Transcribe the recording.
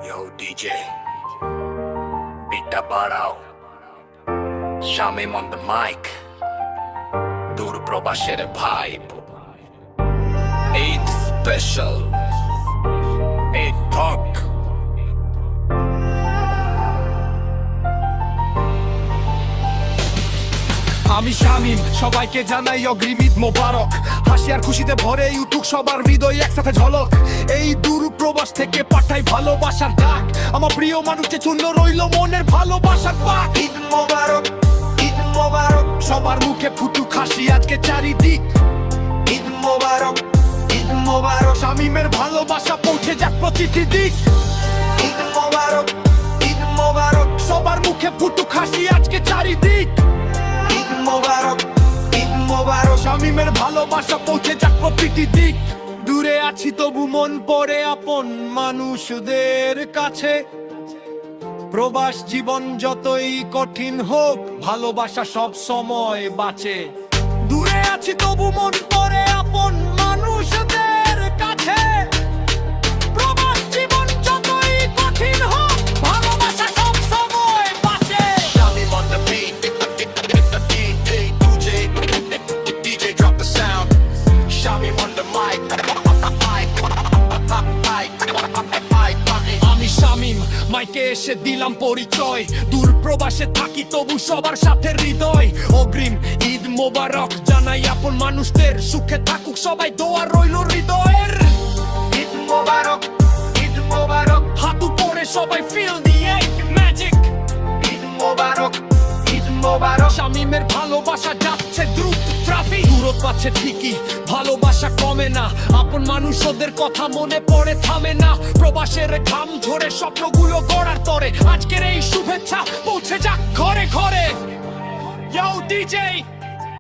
Yo DJ, beat বাড়াও, Shamim on the mic, দূর প্রবাসের ভাইব, ঈদ স্পেশাল, ঈদ টক। আমি শামীম, সবাইকে জানাই অগ্রিম ঈদ মোবারক। হাসি আর খুশিতে ভরে উঠুক সবার হৃদয় একসাথে ঝলক। এই দূর প্রবাস থেকে পাঠাই ভালোবাসার ডাক, আমার প্রিয় মানুষকে চূর্ণ রইল মনের ভালোবাসার পাক। ঈদ মোবারক, ঈদ মোবারক, সবার মুখে ফুটুক হাসি আজকে চারিদিক। ঈদ মোবারক, ঈদ মোবারক, শামীমের ভালোবাসা পৌঁছে যাক প্রতিটি দিক। ঈদ মোবারক, ঈদ মোবারক, সবার মুখে ফুটুক হাসি আজকে চারিদিক। ঈদ মোবারক, ঈদ মোবারক, শামীমের ভালোবাসা পৌঁছে যাক প্রতিটি দিক। দূরে আছি তবু মন পড়ে আপন মানুষদের কাছে। প্রবাস জীবন যতই কঠিন হোক, ভালোবাসা সব সময় বাঁচে। দূরে আছি তবু মন পড়ে আপন মানুষদের কাছে। প্রবাস জীবন যতই কঠিন হোক, ভালোবাসা সব সময় বাঁচে। Shameem on the beat, DJ drop the sound. Shameem on the mic, আমি শামীম, মাইকে এসে দিলাম পরিচয়। দূর প্রবাসে থাকি তবু সবার সাথে হৃদয়। অগ্রিম ঈদ মোবারক জানাই আপন মানুষদের, সুখে থাকুক সবাই দোয়া রইল হৃদয়ের। ঈদ মোবারক, ঈদ মোবারক, হাত উপরে সবাই ফিল দিয়ে ম্যাজিক। ঈদ মোবারক, ঈদ মোবারক, শামীমের ভালোবাসা যাচ্ছে দ্রুত ট্রাফিক। দূরত্ব আছে ঠিকই, ভালোবাসা কমে না। আপন মানুষ ওদের কথা মনে পড়ে থামে না। প্রবাসের ঘাম ঝরে স্বপ্নগুলো গড়ার তরে। আজকের এই শুভেচ্ছা পৌঁছে যাক ঘরে ঘরে। Yo DJ